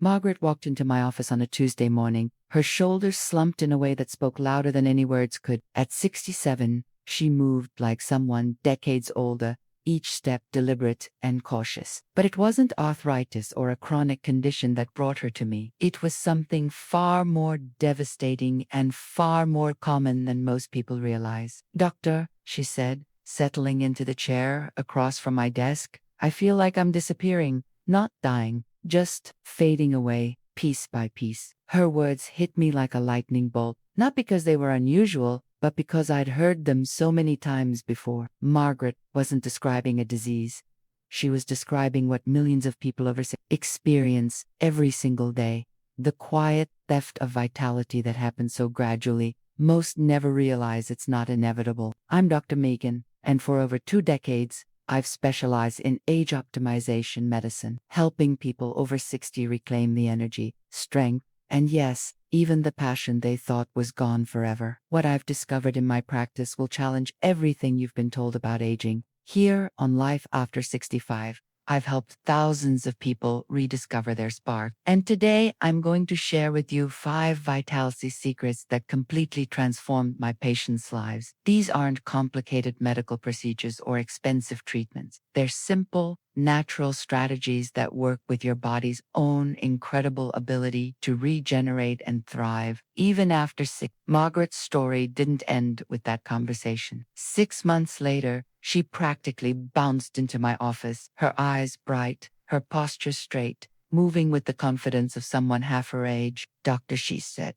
Margaret walked into my office on a Tuesday morning, her shoulders slumped in a way that spoke louder than any words could. At 67, she moved like someone decades older, each step deliberate and cautious. But it wasn't arthritis or a chronic condition that brought her to me. It was something far more devastating and far more common than most people realize. "Doctor," she said, settling into the chair across from my desk, "I feel like I'm disappearing, not dying, just fading away, piece by piece." Her words hit me like a lightning bolt, not because they were unusual, but because I'd heard them so many times before. Margaret wasn't describing a disease. She was describing what millions of people experience every single day. The quiet theft of vitality that happens so gradually, most never realize it's not inevitable. I'm Dr. Megan, and for over 2 decades, I've specialized in age optimization medicine, helping people over 60 reclaim the energy, strength, and yes, even the passion they thought was gone forever. What I've discovered in my practice will challenge everything you've been told about aging. Here on Life After 65, I've helped thousands of people rediscover their spark. And today, I'm going to share with you 5 vitality secrets that completely transformed my patients' lives. These aren't complicated medical procedures or expensive treatments. They're simple, natural strategies that work with your body's own incredible ability to regenerate and thrive, even after sick. Margaret's story didn't end with that conversation. 6 months later, she practically bounced into my office, her eyes bright, her posture straight, moving with the confidence of someone half her age. "Doctor," she said,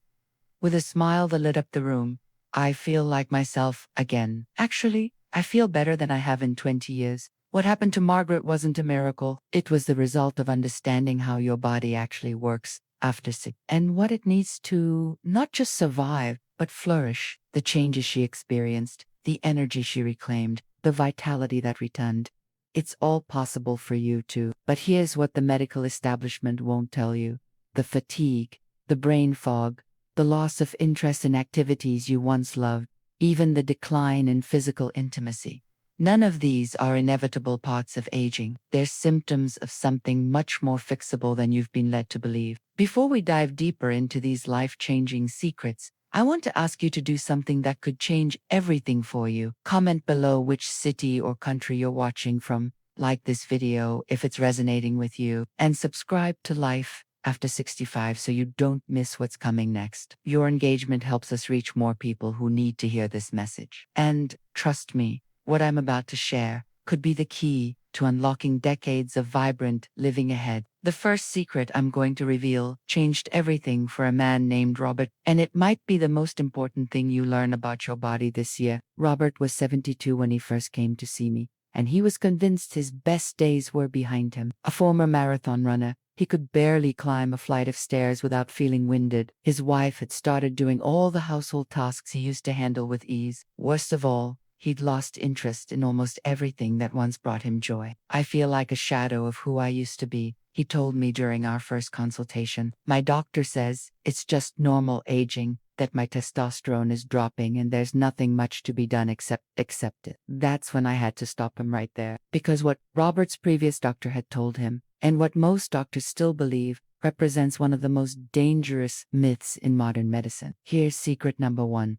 with a smile that lit up the room, "I feel like myself again. Actually, I feel better than I have in 20 years. What happened to Margaret wasn't a miracle. It was the result of understanding how your body actually works after sick and what it needs to not just survive, but flourish." The changes she experienced, the energy she reclaimed, the vitality that returned. It's all possible for you too. But here's what the medical establishment won't tell you: the fatigue, the brain fog, the loss of interest in activities you once loved, even the decline in physical intimacy. None of these are inevitable parts of aging. They're symptoms of something much more fixable than you've been led to believe. Before we dive deeper into these life-changing secrets, I want to ask you to do something that could change everything for you. Comment below which city or country you're watching from, like this video if it's resonating with you, and subscribe to Life After 65 so you don't miss what's coming next. Your engagement helps us reach more people who need to hear this message. And trust me, what I'm about to share could be the key to unlocking decades of vibrant living ahead. The first secret I'm going to reveal changed everything for a man named Robert, and it might be the most important thing you learn about your body this year. Robert was 72 when he first came to see me, and he was convinced his best days were behind him. A former marathon runner, he could barely climb a flight of stairs without feeling winded. His wife had started doing all the household tasks he used to handle with ease. Worst of all, he'd lost interest in almost everything that once brought him joy. "I feel like a shadow of who I used to be," he told me during our first consultation. "My doctor says it's just normal aging, that my testosterone is dropping and there's nothing much to be done except accept it." That's when I had to stop him right there. Because what Robert's previous doctor had told him, and what most doctors still believe, represents one of the most dangerous myths in modern medicine. Here's secret number 1.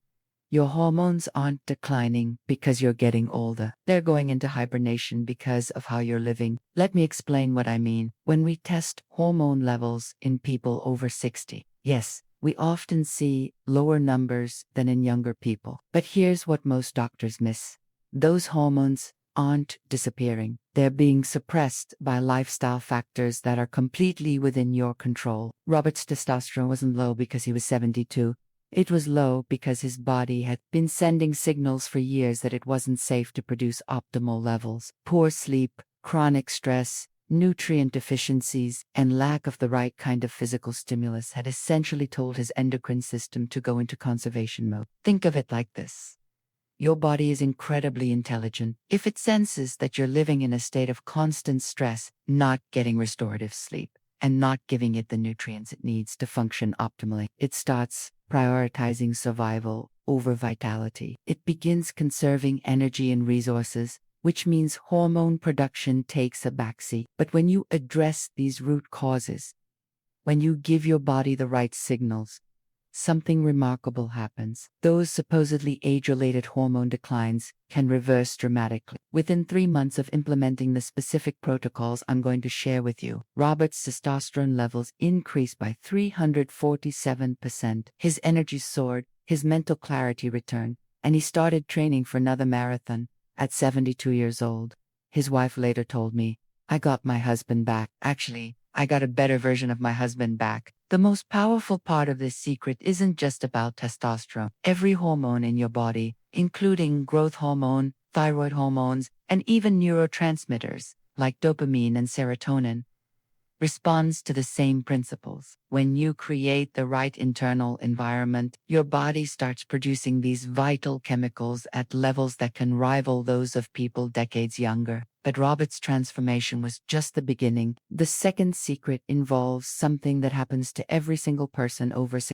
Your hormones aren't declining because you're getting older. They're going into hibernation because of how you're living. Let me explain what I mean. When we test hormone levels in people over 60, yes, we often see lower numbers than in younger people. But here's what most doctors miss. Those hormones aren't disappearing. They're being suppressed by lifestyle factors that are completely within your control. Robert's testosterone wasn't low because he was 72. It was low because his body had been sending signals for years that it wasn't safe to produce optimal levels. Poor sleep, chronic stress, nutrient deficiencies, and lack of the right kind of physical stimulus had essentially told his endocrine system to go into conservation mode. Think of it like this. Your body is incredibly intelligent. If it senses that you're living in a state of constant stress, not getting restorative sleep, and not giving it the nutrients it needs to function optimally, it starts prioritizing survival over vitality. It begins conserving energy and resources, which means hormone production takes a backseat. But when you address these root causes, When you give your body the right signals, something remarkable happens. Those supposedly age-related hormone declines can reverse dramatically. Within 3 months of implementing the specific protocols I'm going to share with you, Robert's testosterone levels increased by 347%. His energy soared, his mental clarity returned, and he started training for another marathon at 72 years old. His wife later told me, "I got my husband back. Actually, I got a better version of my husband back." The most powerful part of this secret isn't just about testosterone. Every hormone in your body, including growth hormone, thyroid hormones, and even neurotransmitters like dopamine and serotonin, responds to the same principles. When you create the right internal environment, your body starts producing these vital chemicals at levels that can rival those of people decades younger. But Robert's transformation was just the beginning. The second secret involves something that happens to every single person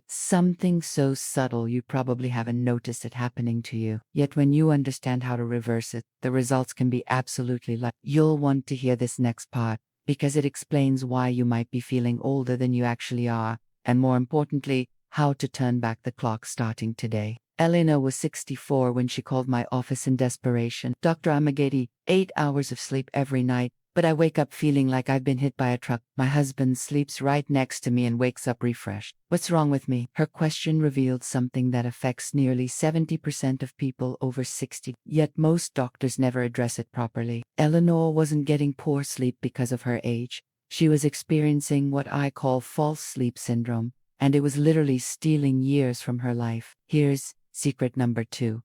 something so subtle you probably haven't noticed it happening to you. Yet when you understand how to reverse it, the results can be absolutely You'll want to hear this next part, because it explains why you might be feeling older than you actually are, and more importantly, how to turn back the clock starting today. Eleanor was 64 when she called my office in desperation. "Dr. Amagati, 8 hours of sleep every night, but I wake up feeling like I've been hit by a truck. My husband sleeps right next to me and wakes up refreshed. What's wrong with me?" Her question revealed something that affects nearly 70% of people over 60, yet most doctors never address it properly. Eleanor wasn't getting poor sleep because of her age. She was experiencing what I call false sleep syndrome, and it was literally stealing years from her life. Here's secret number 2.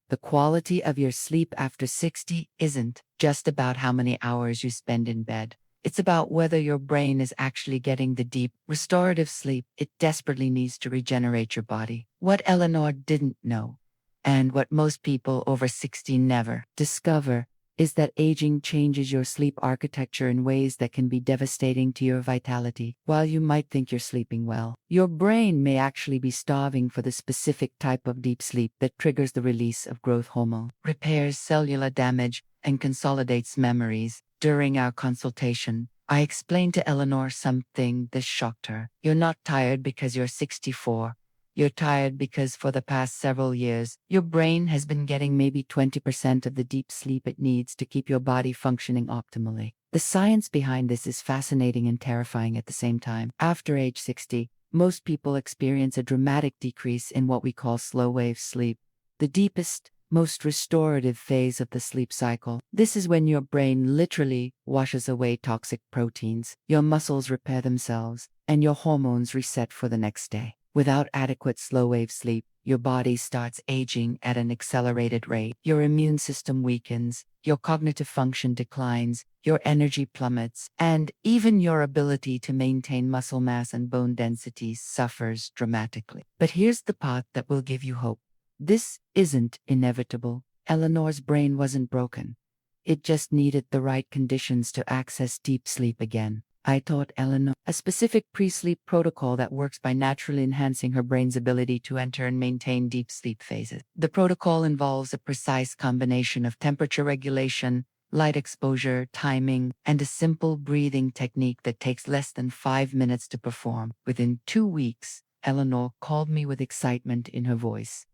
The quality of your sleep after 60 isn't just about how many hours you spend in bed. It's about whether your brain is actually getting the deep, restorative sleep it desperately needs to regenerate your body. What Eleanor didn't know, and what most people over 60 never discover, is that aging changes your sleep architecture in ways that can be devastating to your vitality. While you might think you're sleeping well, your brain may actually be starving for the specific type of deep sleep that triggers the release of growth hormone, repairs cellular damage, and consolidates memories. During our consultation, I explained to Eleanor something that shocked her. You're not tired because you're 64. You're tired because for the past several years, your brain has been getting maybe 20% of the deep sleep it needs to keep your body functioning optimally. The science behind this is fascinating and terrifying at the same time. After age 60, most people experience a dramatic decrease in what we call slow-wave sleep, the deepest, most restorative phase of the sleep cycle. This is when your brain literally washes away toxic proteins, your muscles repair themselves, and your hormones reset for the next day. Without adequate slow-wave sleep, your body starts aging at an accelerated rate. Your immune system weakens, your cognitive function declines, your energy plummets, and even your ability to maintain muscle mass and bone density suffers dramatically. But here's the part that will give you hope. This isn't inevitable. Eleanor's brain wasn't broken. It just needed the right conditions to access deep sleep again. I taught Eleanor a specific pre-sleep protocol that works by naturally enhancing her brain's ability to enter and maintain deep sleep phases. The protocol involves a precise combination of temperature regulation, light exposure, timing, and a simple breathing technique that takes less than 5 minutes to perform. Within 2 weeks, Eleanor called me with excitement in her voice.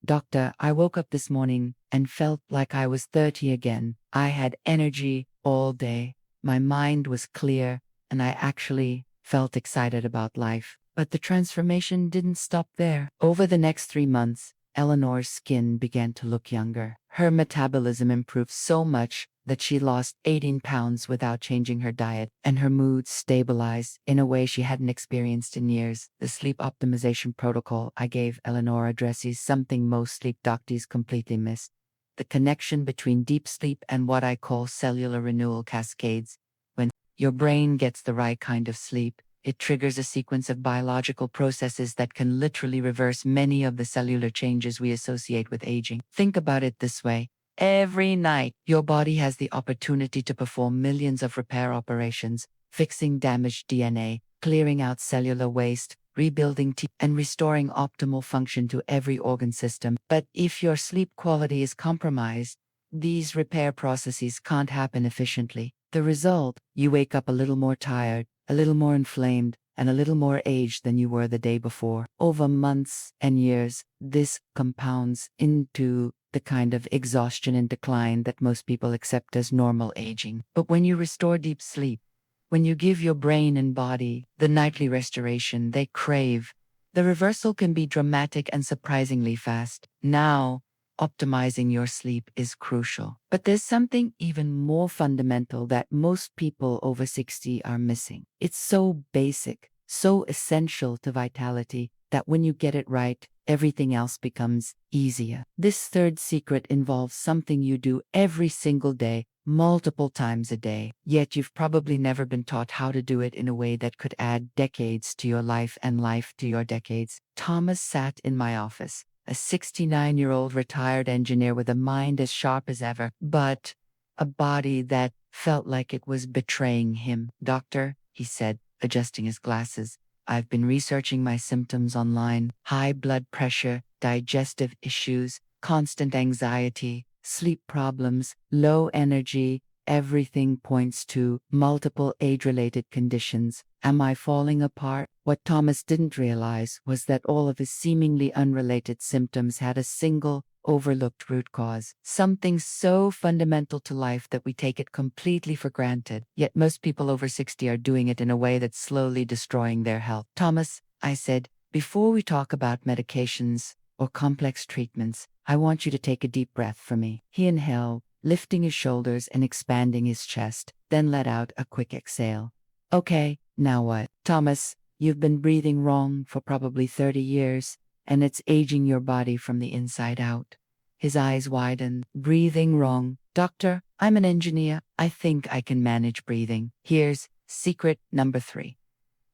"Doctor, I woke up this morning and felt like I was 30 again. I had energy all day. My mind was clear, and I actually felt excited about life." But the transformation didn't stop there. Over the next 3 months, Eleanor's skin began to look younger. Her metabolism improved so much that she lost 18 pounds without changing her diet, and her mood stabilized in a way she hadn't experienced in years. The sleep optimization protocol I gave Eleanor addresses something most sleep doctors completely miss: the connection between deep sleep and what I call cellular renewal cascades. When your brain gets the right kind of sleep, it triggers a sequence of biological processes that can literally reverse many of the cellular changes we associate with aging. Think about it this way. Every night, your body has the opportunity to perform millions of repair operations, fixing damaged DNA, clearing out cellular waste, rebuilding teeth, and restoring optimal function to every organ system. But if your sleep quality is compromised, these repair processes can't happen efficiently. The result: you wake up a little more tired, a little more inflamed, and a little more aged than you were the day before. Over months and years, this compounds into the kind of exhaustion and decline that most people accept as normal aging. But when you restore deep sleep, when you give your brain and body the nightly restoration they crave, the reversal can be dramatic and surprisingly fast. Now, optimizing your sleep is crucial. But there's something even more fundamental that most people over 60 are missing. It's so basic, so essential to vitality, that when you get it right, everything else becomes easier. This third secret involves something you do every single day, multiple times a day, yet you've probably never been taught how to do it in a way that could add decades to your life and life to your decades. Thomas sat in my office, a 69-year-old retired engineer with a mind as sharp as ever, but a body that felt like it was betraying him. "Doctor," he said, adjusting his glasses, "I've been researching my symptoms online. High blood pressure, digestive issues, constant anxiety, sleep problems, low energy. Everything points to multiple age-related conditions. Am I falling apart?" What Thomas didn't realize was that all of his seemingly unrelated symptoms had a single, overlooked root cause. Something so fundamental to life that we take it completely for granted. Yet most people over 60 are doing it in a way that's slowly destroying their health. "Thomas," I said, "before we talk about medications or complex treatments, I want you to take a deep breath for me." He inhaled, lifting his shoulders and expanding his chest, then let out a quick exhale. "Okay, now what?" "Thomas, you've been breathing wrong for probably 30 years, and it's aging your body from the inside out." His eyes widened. "Breathing wrong? Doctor, I'm an engineer. I think I can manage breathing. Here's secret number 3.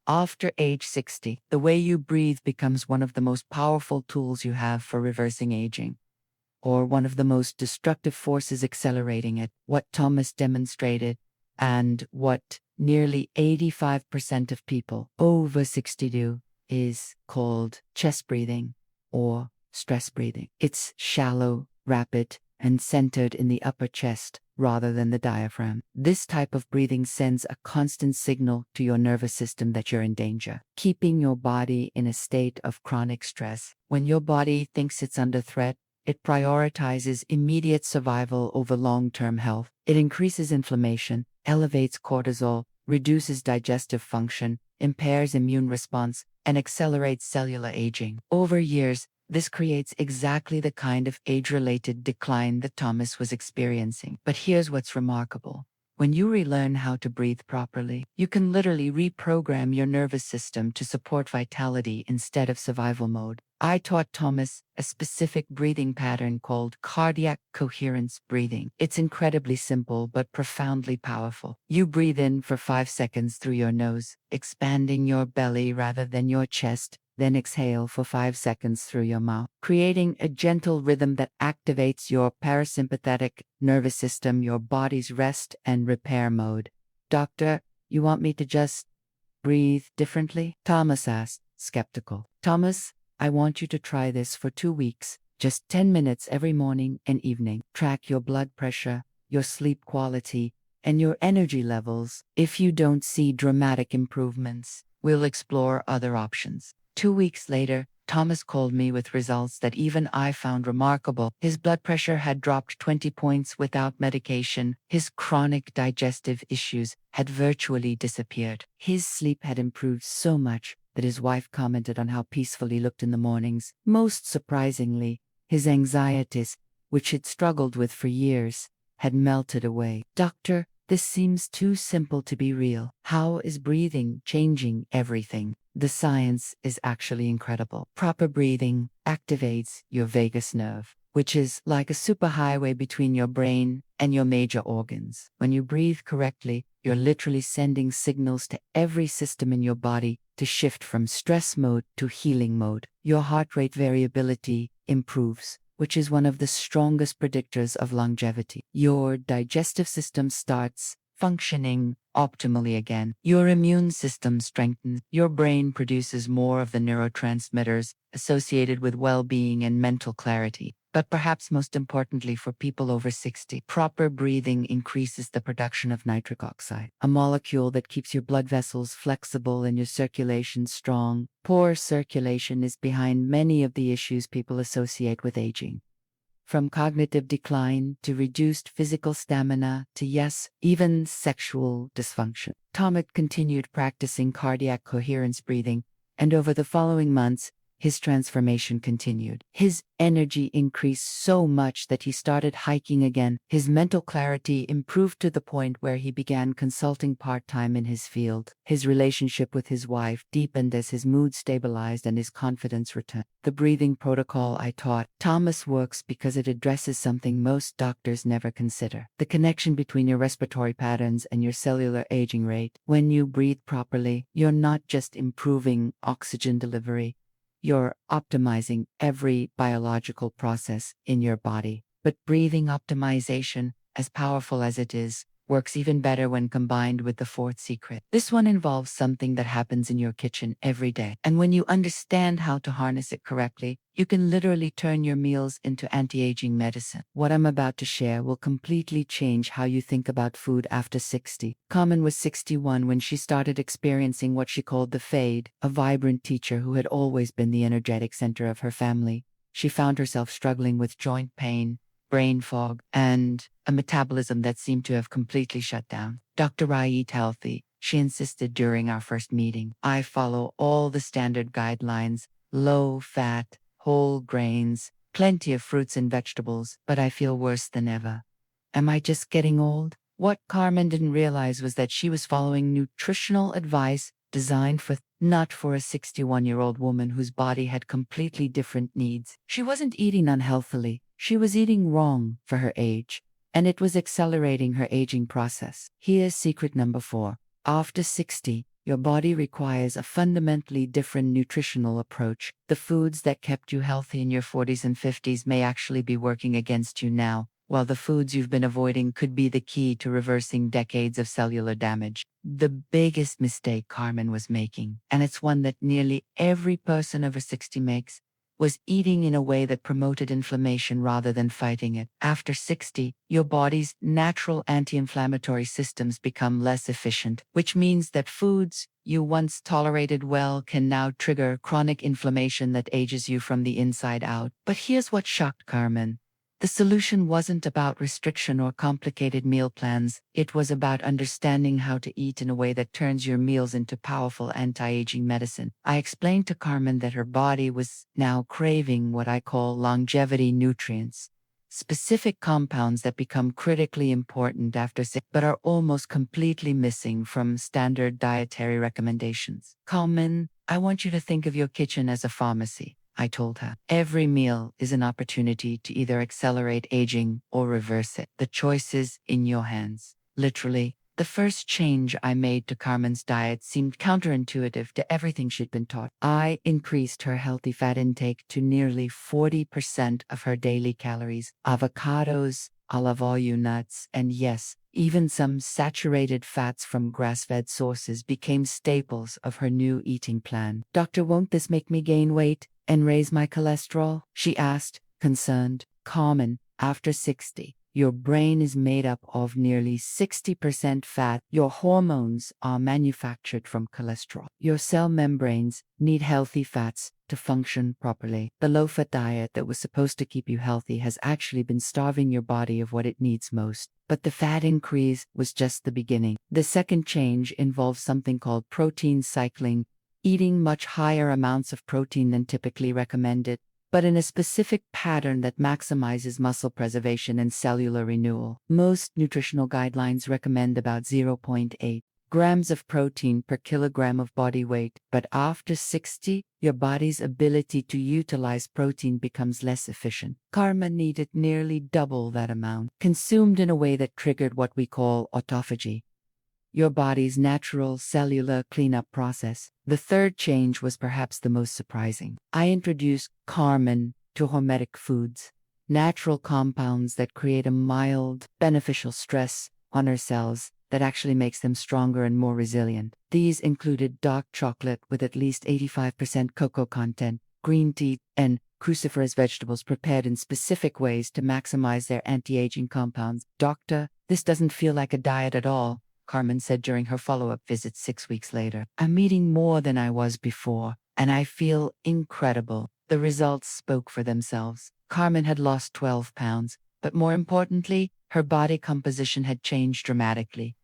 After age 60, the way you breathe becomes one of the most powerful tools you have for reversing aging, or one of the most destructive forces accelerating it. What Thomas demonstrated, and what nearly 85% of people over 60 do, is called chest breathing or stress breathing. It's shallow, rapid, and centered in the upper chest rather than the diaphragm. This type of breathing sends a constant signal to your nervous system that you're in danger, keeping your body in a state of chronic stress. When your body thinks it's under threat, it prioritizes immediate survival over long-term health. It increases inflammation, elevates cortisol, reduces digestive function, impairs immune response, and accelerates cellular aging. Over years, this creates exactly the kind of age-related decline that Thomas was experiencing. But here's what's remarkable. When you relearn how to breathe properly, you can literally reprogram your nervous system to support vitality instead of survival mode. I taught Thomas a specific breathing pattern called cardiac coherence breathing. It's incredibly simple but profoundly powerful. You breathe in for 5 seconds through your nose, expanding your belly rather than your chest, then exhale for 5 seconds through your mouth, creating a gentle rhythm that activates your parasympathetic nervous system, your body's rest and repair mode. "Doctor, you want me to just breathe differently?" Thomas asked, skeptical. "Thomas, I want you to try this for 2 weeks, just 10 minutes every morning and evening. Track your blood pressure, your sleep quality, and your energy levels. If you don't see dramatic improvements, we'll explore other options." 2 weeks later, Thomas called me with results that even I found remarkable. His blood pressure had dropped 20 points without medication. His chronic digestive issues had virtually disappeared. His sleep had improved so much that his wife commented on how peaceful he looked in the mornings. Most surprisingly, his anxieties, which he'd struggled with for years, had melted away. "Doctor, this seems too simple to be real. How is breathing changing everything?" The science is actually incredible. Proper breathing activates your vagus nerve, which is like a superhighway between your brain and your major organs. When you breathe correctly, you're literally sending signals to every system in your body to shift from stress mode to healing mode. Your heart rate variability improves, which is one of the strongest predictors of longevity. Your digestive system starts functioning optimally again. Your immune system strengthens. Your brain produces more of the neurotransmitters associated with well-being and mental clarity. But perhaps most importantly for people over 60, proper breathing increases the production of nitric oxide, a molecule that keeps your blood vessels flexible and your circulation strong. Poor circulation is behind many of the issues people associate with aging. From cognitive decline to reduced physical stamina to, yes, even sexual dysfunction. Thomas continued practicing cardiac coherence breathing, and over the following months, his transformation continued. His energy increased so much that he started hiking again. His mental clarity improved to the point where he began consulting part-time in his field. His relationship with his wife deepened as his mood stabilized and his confidence returned. The breathing protocol I taught Thomas works because it addresses something most doctors never consider: the connection between your respiratory patterns and your cellular aging rate. When you breathe properly, you're not just improving oxygen delivery, you're optimizing every biological process in your body. But breathing optimization, as powerful as it is, works even better when combined with the fourth secret. This one involves something that happens in your kitchen every day. And when you understand how to harness it correctly, you can literally turn your meals into anti-aging medicine. What I'm about to share will completely change how you think about food after 60. Carmen was 61 when she started experiencing what she called the fade, a vibrant teacher who had always been the energetic center of her family. She found herself struggling with joint pain, brain fog, and a metabolism that seemed to have completely shut down. Dr. I eat healthy, she insisted during our first meeting. I follow all the standard guidelines: low fat, whole grains, plenty of fruits and vegetables, but I feel worse than ever. Am I just getting old? What Carmen didn't realize was that she was following nutritional advice designed not for a 61-year-old woman whose body had completely different needs. She wasn't eating unhealthily, she was eating wrong for her age, and it was accelerating her aging process. Here's secret number 4. After 60, your body requires a fundamentally different nutritional approach. The foods that kept you healthy in your 40s and 50s may actually be working against you now, while the foods you've been avoiding could be the key to reversing decades of cellular damage. The biggest mistake Carmen was making, and it's one that nearly every person over 60 makes, was eating in a way that promoted inflammation rather than fighting it. After 60, your body's natural anti-inflammatory systems become less efficient, which means that foods you once tolerated well can now trigger chronic inflammation that ages you from the inside out. But here's what shocked Carmen. The solution wasn't about restriction or complicated meal plans. It was about understanding how to eat in a way that turns your meals into powerful anti-aging medicine. I explained to Carmen that her body was now craving what I call longevity nutrients, specific compounds that become critically important after 60 but are almost completely missing from standard dietary recommendations. Carmen, I want you to think of your kitchen as a pharmacy, I told her. Every meal is an opportunity to either accelerate aging or reverse it. The choice is in your hands. Literally, the first change I made to Carmen's diet seemed counterintuitive to everything she'd been taught. I increased her healthy fat intake to nearly 40% of her daily calories. Avocados, olive oil, nuts, and yes, even some saturated fats from grass-fed sources became staples of her new eating plan. Doctor, won't this make me gain weight and raise my cholesterol? She asked, concerned. Carmen, after 60, your brain is made up of nearly 60% fat. Your hormones are manufactured from cholesterol. Your cell membranes need healthy fats to function properly. The low-fat diet that was supposed to keep you healthy has actually been starving your body of what it needs most. But the fat increase was just the beginning. The second change involves something called protein cycling, eating much higher amounts of protein than typically recommended, but in a specific pattern that maximizes muscle preservation and cellular renewal. Most nutritional guidelines recommend about 0.8 grams of protein per kilogram of body weight, but after 60, your body's ability to utilize protein becomes less efficient. Carmen needed nearly double that amount, consumed in a way that triggered what we call autophagy, your body's natural cellular cleanup process. The third change was perhaps the most surprising. I introduced Carmen to hormetic foods, natural compounds that create a mild, beneficial stress on her cells that actually makes them stronger and more resilient. These included dark chocolate with at least 85% cocoa content, green tea, and cruciferous vegetables prepared in specific ways to maximize their anti-aging compounds. Doctor, this doesn't feel like a diet at all, Carmen said during her follow-up visit 6 weeks later. I'm eating more than I was before, and I feel incredible. The results spoke for themselves. Carmen had lost 12 pounds, but more importantly, her body composition had changed dramatically.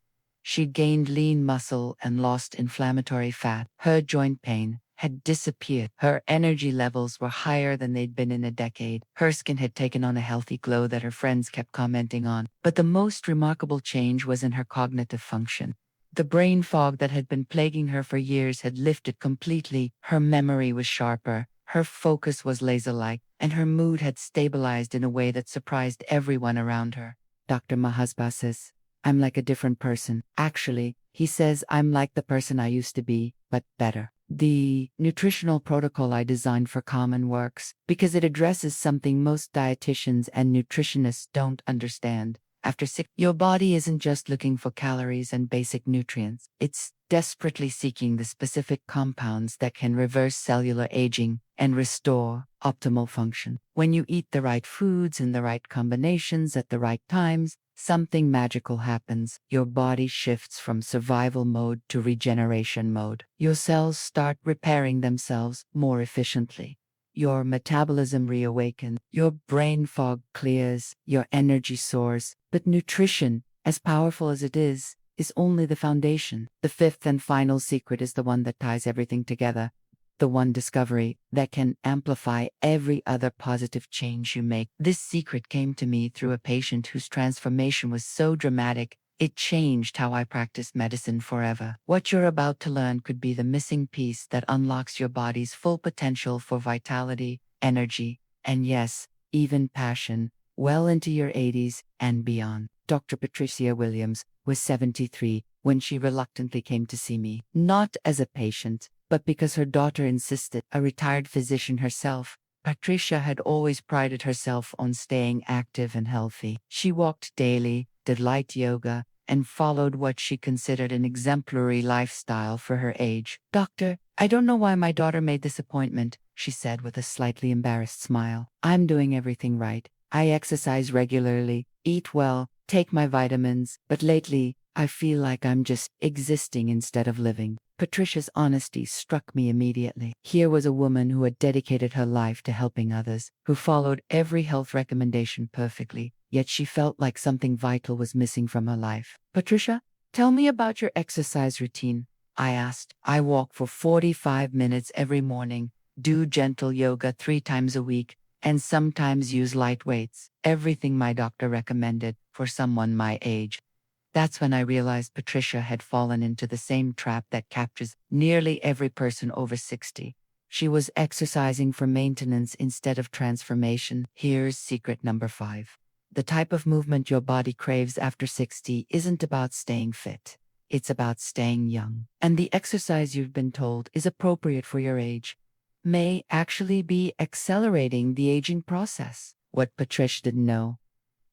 She'd gained lean muscle and lost inflammatory fat. Her joint pain had disappeared. Her energy levels were higher than they'd been in a decade. Her skin had taken on a healthy glow that her friends kept commenting on. But the most remarkable change was in her cognitive function. The brain fog that had been plaguing her for years had lifted completely. Her memory was sharper, her focus was laser-like, and her mood had stabilized in a way that surprised everyone around her. Dr. Mahasba says, I'm like a different person. Actually, he says I'm like the person I used to be, but better. The nutritional protocol I designed for Carmen works because it addresses something most dietitians and nutritionists don't understand. After 6, your body isn't just looking for calories and basic nutrients. It's desperately seeking the specific compounds that can reverse cellular aging and restore optimal function. When you eat the right foods in the right combinations at the right times, something magical happens. Your body shifts from survival mode to regeneration mode. Your cells start repairing themselves more efficiently. Your metabolism reawakens, your brain fog clears, your energy soars. But nutrition, as powerful as it is only the foundation. The fifth and final secret is the one that ties everything together. The one discovery that can amplify every other positive change you make. This secret came to me through a patient whose transformation was so dramatic, it changed how I practiced medicine forever. What you're about to learn could be the missing piece that unlocks your body's full potential for vitality, energy, and yes, even passion, well into your 80s and beyond. Dr. Patricia Williams was 73 when she reluctantly came to see me, not as a patient, but because her daughter insisted. A retired physician herself, Patricia had always prided herself on staying active and healthy. She walked daily, did light yoga, and followed what she considered an exemplary lifestyle for her age. Doctor, I don't know why my daughter made this appointment, she said with a slightly embarrassed smile. I'm doing everything right. I exercise regularly, eat well, take my vitamins, but lately, I feel like I'm just existing instead of living. Patricia's honesty struck me immediately. Here was a woman who had dedicated her life to helping others, who followed every health recommendation perfectly, yet she felt like something vital was missing from her life. Patricia, tell me about your exercise routine, I asked. I walk for 45 minutes every morning, do gentle yoga 3 times a week, and sometimes use light weights, everything my doctor recommended for someone my age. That's when I realized Patricia had fallen into the same trap that captures nearly every person over 60. She was exercising for maintenance instead of transformation. Here's secret number 5. The type of movement your body craves after 60 isn't about staying fit. It's about staying young. And the exercise you've been told is appropriate for your age may actually be accelerating the aging process. What Patricia didn't know,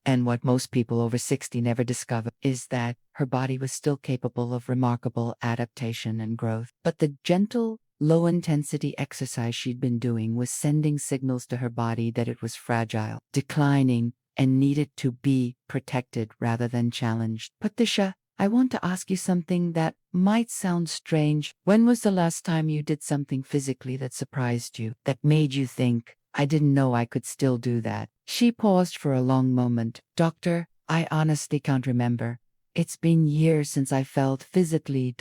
and what most people over 60 never discover, is that her body was still capable of remarkable adaptation and growth. But the gentle, low-intensity exercise she'd been doing was sending signals to her body that it was fragile, declining, and needed to be protected rather than challenged. Patricia, I want to ask you something that might sound strange. When was the last time you did something physically that surprised you, that made you think, I didn't know I could still do that? She paused for a long moment. Doctor, I honestly can't remember. It's been years since I felt physically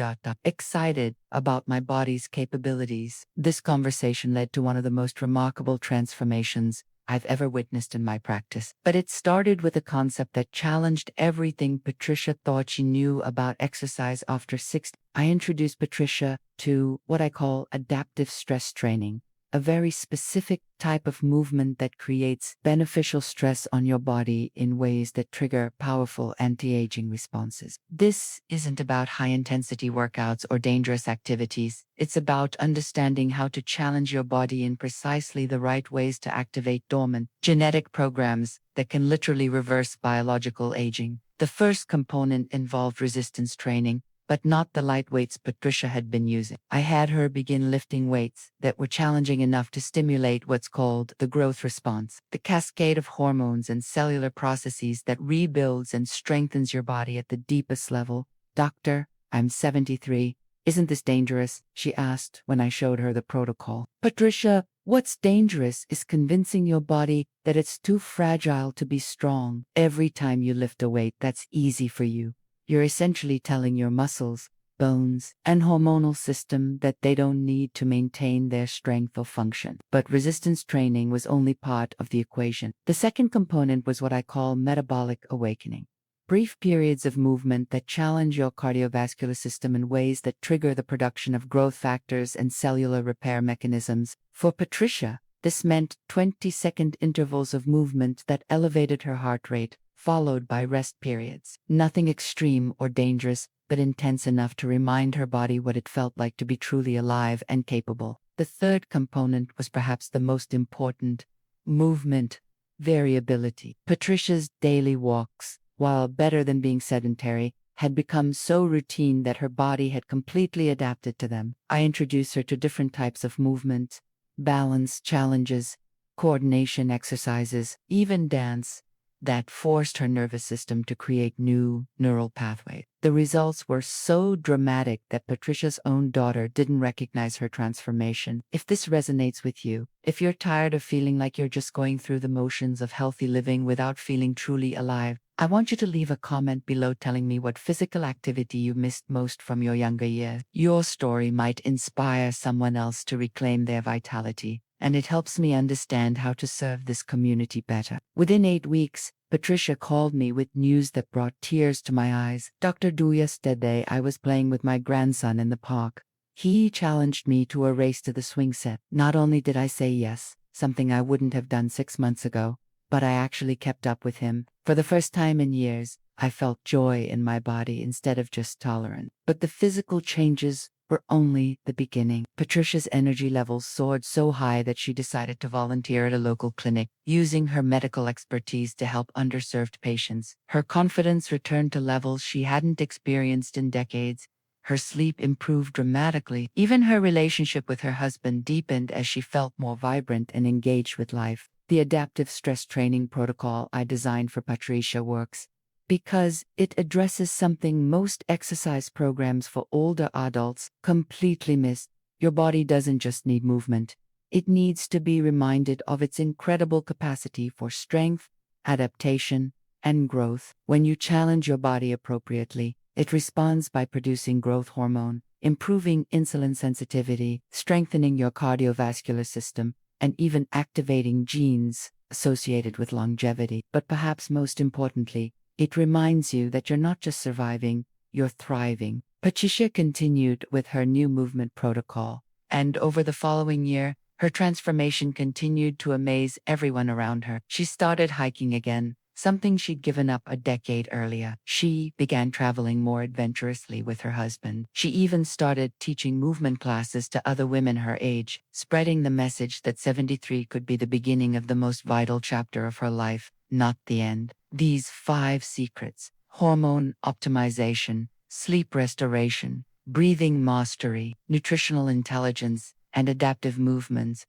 excited about my body's capabilities. This conversation led to one of the most remarkable transformations I've ever witnessed in my practice. But it started with a concept that challenged everything Patricia thought she knew about exercise after 60. I introduced Patricia to what I call adaptive stress training, a very specific type of movement that creates beneficial stress on your body in ways that trigger powerful anti-aging responses. This isn't about high-intensity workouts or dangerous activities. It's about understanding how to challenge your body in precisely the right ways to activate dormant genetic programs that can literally reverse biological aging. The first component involved resistance training, but not the light weights Patricia had been using. I had her begin lifting weights that were challenging enough to stimulate what's called the growth response, the cascade of hormones and cellular processes that rebuilds and strengthens your body at the deepest level. Doctor, I'm 73. Isn't this dangerous? She asked when I showed her the protocol. Patricia, what's dangerous is convincing your body that it's too fragile to be strong. Every time you lift a weight that's easy for you, you're essentially telling your muscles, bones, and hormonal system that they don't need to maintain their strength or function. But resistance training was only part of the equation. The second component was what I call metabolic awakening. Brief periods of movement that challenge your cardiovascular system in ways that trigger the production of growth factors and cellular repair mechanisms. For Patricia, this meant 20-second intervals of movement that elevated her heart rate, followed by rest periods. Nothing extreme or dangerous, but intense enough to remind her body what it felt like to be truly alive and capable. The third component was perhaps the most important: movement variability. Patricia's daily walks, while better than being sedentary, had become so routine that her body had completely adapted to them. I introduced her to different types of movement, balance challenges, coordination exercises, even dance, that forced her nervous system to create new neural pathways. The results were so dramatic that Patricia's own daughter didn't recognize her transformation. If this resonates with you, if you're tired of feeling like you're just going through the motions of healthy living without feeling truly alive, I want you to leave a comment below telling me what physical activity you missed most from your younger years. Your story might inspire someone else to reclaim their vitality, and it helps me understand how to serve this community better. Within 8 weeks, Patricia called me with news that brought tears to my eyes. Dr. Yesterday I was playing with my grandson in the park. He challenged me to a race to the swing set. Not only did I say yes, something I wouldn't have done 6 months ago, but I actually kept up with him. For the first time in years, I felt joy in my body instead of just tolerance. But the physical changes were only the beginning. Patricia's energy levels soared so high that she decided to volunteer at a local clinic, using her medical expertise to help underserved patients. Her confidence returned to levels she hadn't experienced in decades. Her sleep improved dramatically. Even her relationship with her husband deepened as she felt more vibrant and engaged with life. The adaptive stress training protocol I designed for Patricia works because it addresses something most exercise programs for older adults completely miss. Your body doesn't just need movement. It needs to be reminded of its incredible capacity for strength, adaptation, and growth. When you challenge your body appropriately, it responds by producing growth hormone, improving insulin sensitivity, strengthening your cardiovascular system, and even activating genes associated with longevity. But perhaps most importantly, it reminds you that you're not just surviving, you're thriving. Patricia continued with her new movement protocol, and over the following year, her transformation continued to amaze everyone around her. She started hiking again, something she'd given up a decade earlier. She began traveling more adventurously with her husband. She even started teaching movement classes to other women her age, spreading the message that 73 could be the beginning of the most vital chapter of her life, not the end. These 5 secrets: hormone optimization, sleep restoration, breathing mastery, nutritional intelligence, and adaptive movements,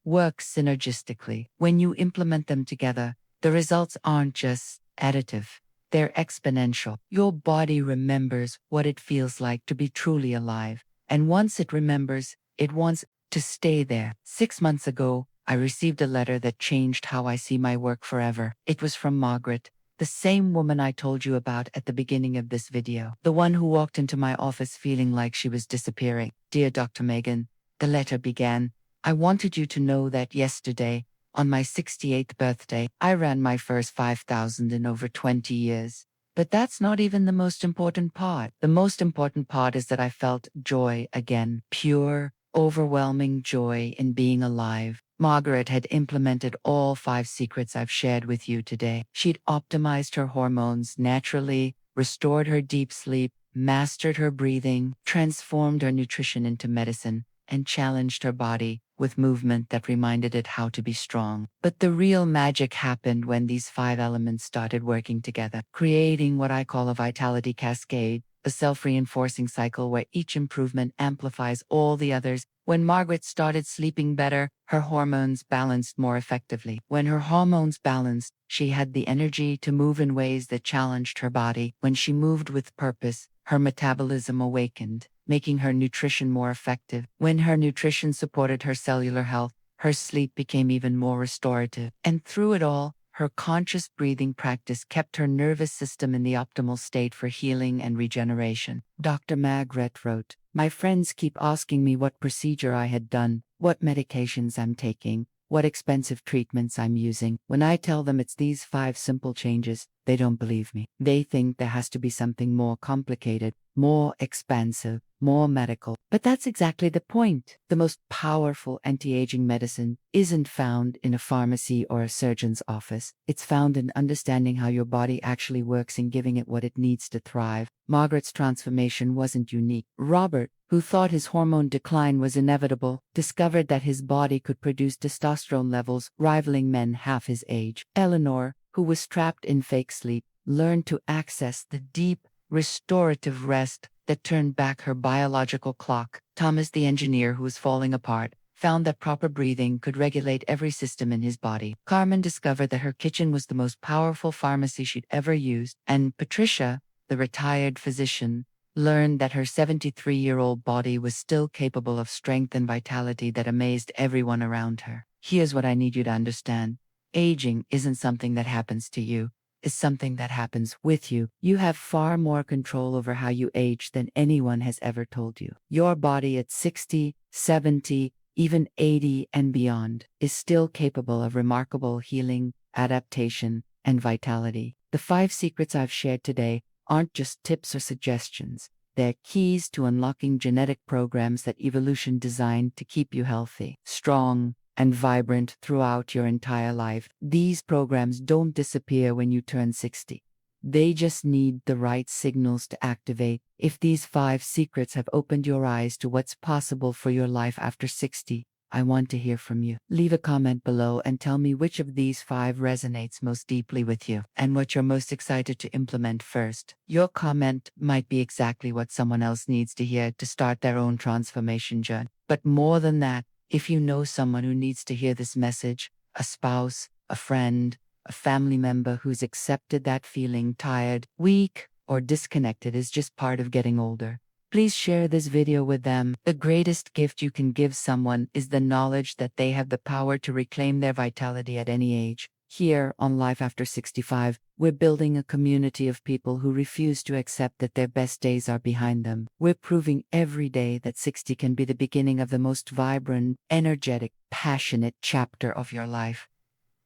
work synergistically. When you implement them together, the results aren't just additive, they're exponential. Your body remembers what it feels like to be truly alive, and once it remembers, it wants to stay there. 6 months ago, I received a letter that changed how I see my work forever. It was from Margaret, the same woman I told you about at the beginning of this video, the one who walked into my office feeling like she was disappearing. Dear Dr. Megan, the letter began, I wanted you to know that yesterday, on my 68th birthday, I ran my first 5,000 in over 20 years. But that's not even the most important part. The most important part is that I felt joy again, pure, overwhelming joy in being alive. Margaret had implemented all 5 secrets I've shared with you today. She'd optimized her hormones naturally, restored her deep sleep, mastered her breathing, transformed her nutrition into medicine, and challenged her body with movement that reminded it how to be strong. But the real magic happened when these 5 elements started working together, creating what I call a vitality cascade. a self-reinforcing cycle where each improvement amplifies all the others. When Margaret started sleeping better, her hormones balanced more effectively. When her hormones balanced, she had the energy to move in ways that challenged her body. When she moved with purpose, her metabolism awakened, making her nutrition more effective. When her nutrition supported her cellular health, her sleep became even more restorative. And through it all, her conscious breathing practice kept her nervous system in the optimal state for healing and regeneration. Dr. Margaret wrote, "My friends keep asking me what procedure I had done, what medications I'm taking, what expensive treatments I'm using. When I tell them it's these 5 simple changes, they don't believe me. They think there has to be something more complicated, more expansive, more medical. But that's exactly the point. The most powerful anti-aging medicine isn't found in a pharmacy or a surgeon's office. It's found in understanding how your body actually works and giving it what it needs to thrive." Margaret's transformation wasn't unique. Robert, who thought his hormone decline was inevitable, discovered that his body could produce testosterone levels rivaling men half his age. Eleanor, who was trapped in fake sleep, learned to access the deep, restorative rest that turned back her biological clock. Thomas, the engineer who was falling apart, found that proper breathing could regulate every system in his body. Carmen discovered that her kitchen was the most powerful pharmacy she'd ever used, and Patricia, the retired physician, learned that her 73-year-old body was still capable of strength and vitality that amazed everyone around her. Here's what I need you to understand. Aging isn't something that happens to you. It's something that happens with you. You have far more control over how you age than anyone has ever told you. Your body at 60, 70, even 80 and beyond is still capable of remarkable healing, adaptation, and vitality. The 5 secrets I've shared today aren't just tips or suggestions. They're keys to unlocking genetic programs that evolution designed to keep you healthy, strong, and vibrant throughout your entire life. These programs don't disappear when you turn 60. They just need the right signals to activate. If these 5 secrets have opened your eyes to what's possible for your life after 60, I want to hear from you. Leave a comment below and tell me which of these 5 resonates most deeply with you and what you're most excited to implement first. Your comment might be exactly what someone else needs to hear to start their own transformation journey. But more than that, if you know someone who needs to hear this message, a spouse, a friend, a family member who's accepted that feeling tired, weak, or disconnected is just part of getting older, please share this video with them. The greatest gift you can give someone is the knowledge that they have the power to reclaim their vitality at any age. Here on Life After 65, we're building a community of people who refuse to accept that their best days are behind them. We're proving every day that 60 can be the beginning of the most vibrant, energetic, passionate chapter of your life.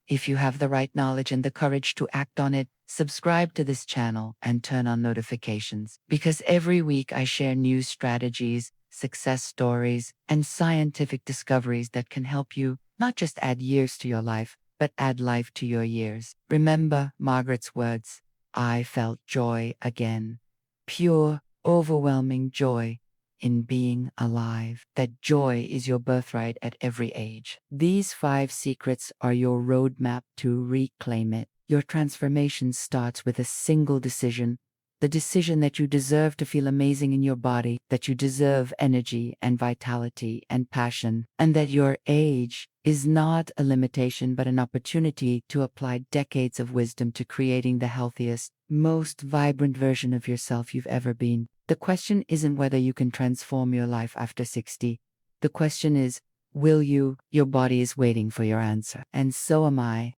If you have the right knowledge and the courage to act on it, subscribe to this channel and turn on notifications. Because every week I share new strategies, success stories, and scientific discoveries that can help you not just add years to your life, but add life to your years. Remember Margaret's words, "I felt joy again." Pure, overwhelming joy in being alive. That joy is your birthright at every age. These 5 secrets are your roadmap to reclaim it. Your transformation starts with a single decision. The decision that you deserve to feel amazing in your body, that you deserve energy and vitality and passion, and that your age is not a limitation but an opportunity to apply decades of wisdom to creating the healthiest, most vibrant version of yourself you've ever been. The question isn't whether you can transform your life after 60. The question is, will you? Your body is waiting for your answer. And so am I.